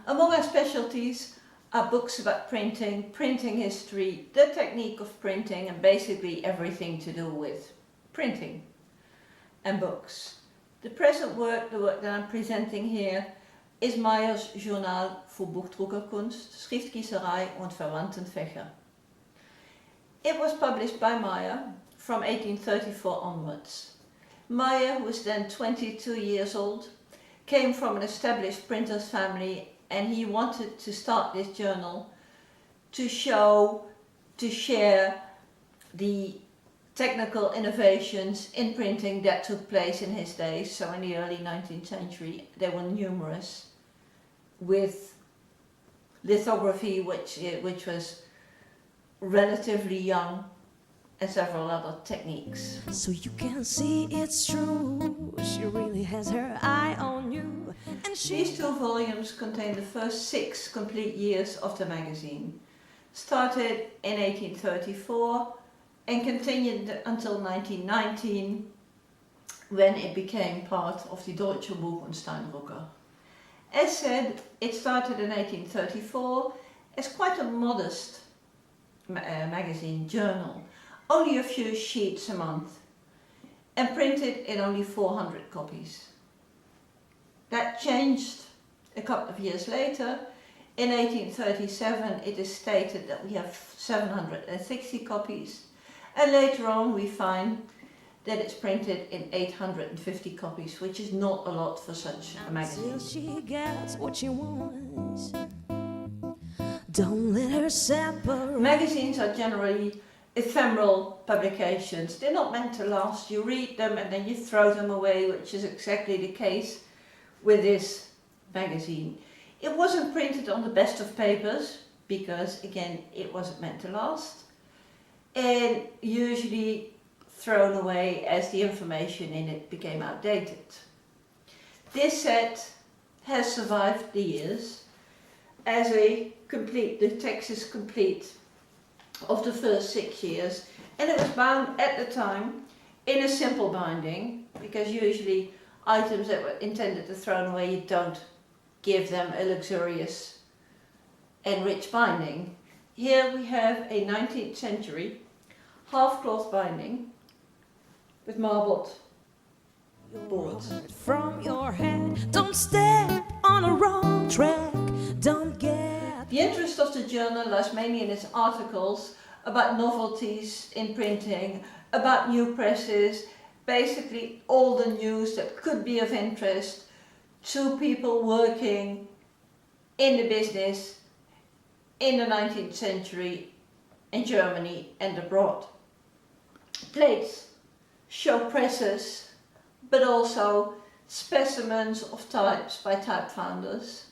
Among our specialties are books about printing, printing history, the technique of printing, and basically everything to do with printing and books. The present work, the work that I'm presenting here, is Meyer's journal für Buchdruckerkunst, Schriftgiesserei und verwandten Fächer. It was published by Meyer from 1834 onwards. Meyer, who was then 22 years old, came from an established printer's family, and he wanted to start this journal to share the technical innovations in printing that took place in his days. So in the early 19th century they were numerous, with lithography, which was relatively young, and several other techniques. So you can see it's true, she really has her eye on you. And These two volumes contain the first 6 complete years of the magazine. Started in 1834 and continued until 1919, when it became part of the Deutsche Buch- und Steindrucker. As said, it started in 1834 as quite a modest magazine journal, only a few sheets a month, and printed in only 400 copies. That changed a couple of years later. In 1837 it is stated that we have 760 copies, and later on we find that it's printed in 850 copies, which is not a lot for such a magazine. Until she gets what she wants, don't let her separate. Magazines are generally ephemeral publications. They're not meant to last. You read them and then you throw them away, which is exactly the case with this magazine. It wasn't printed on the best of papers because, again, it wasn't meant to last, and usually thrown away as the information in it became outdated. This set has survived the years as the text is complete of the first 6 years, and it was bound at the time in a simple binding, because usually items that were intended to thrown away, you don't give them a luxurious and rich binding. Here we have a 19th century half-cloth binding with marbled boards. From your head, don't step on a wrong track, don't get. The interest of the journal lies mainly in its articles about novelties in printing, about new presses, basically all the news that could be of interest to people working in the business in the 19th century in Germany and abroad. Plates show presses, but also specimens of types by type founders,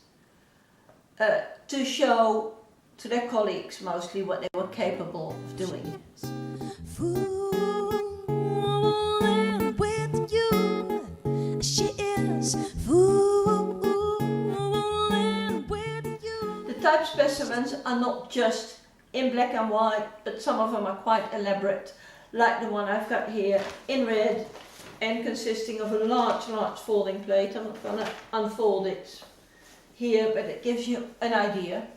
to show to their colleagues mostly what they were capable of doing. Fooling with you, she is fooling with you. The type specimens are not just in black and white, but some of them are quite elaborate, like the one I've got here in red and consisting of a large folding plate. I'm not going to unfold it here, but it gives you an idea.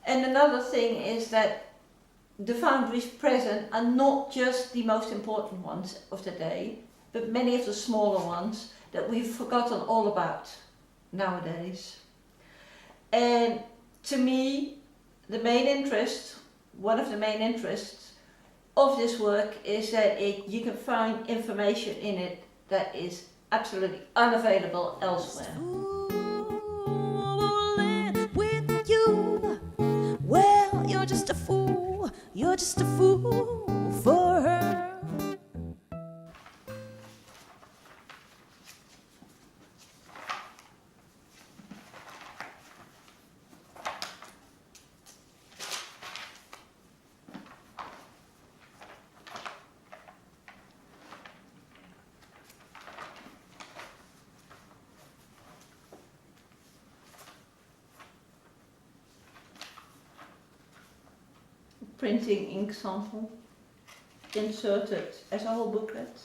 And another thing is that the foundries present are not just the most important ones of the day, but many of the smaller ones that we've forgotten all about nowadays. And to me, one of the main interests of this work is that you can find information in it that is absolutely unavailable elsewhere. Well, you're just a fool for her. Printing ink sample inserted as a whole booklet.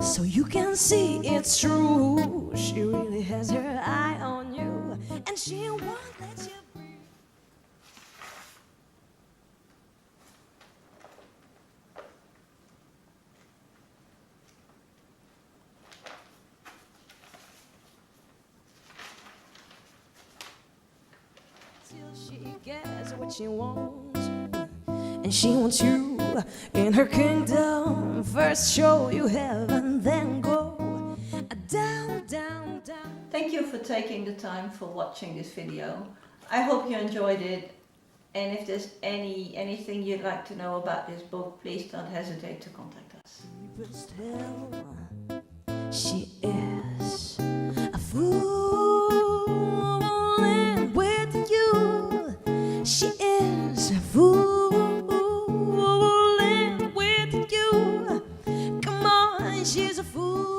so you can see it's true. She really has her eye on you, and she won't let you breathe. Till she gets what she wants, and she wants you in her kingdom. First show you heaven, then go down, down, down. Thank you for taking the time for watching this video. I hope you enjoyed it, and if there's anything you'd like to know about this book, please don't hesitate to contact us. She is a fooling with you. She is a fooling with you. Come on, she's a fool.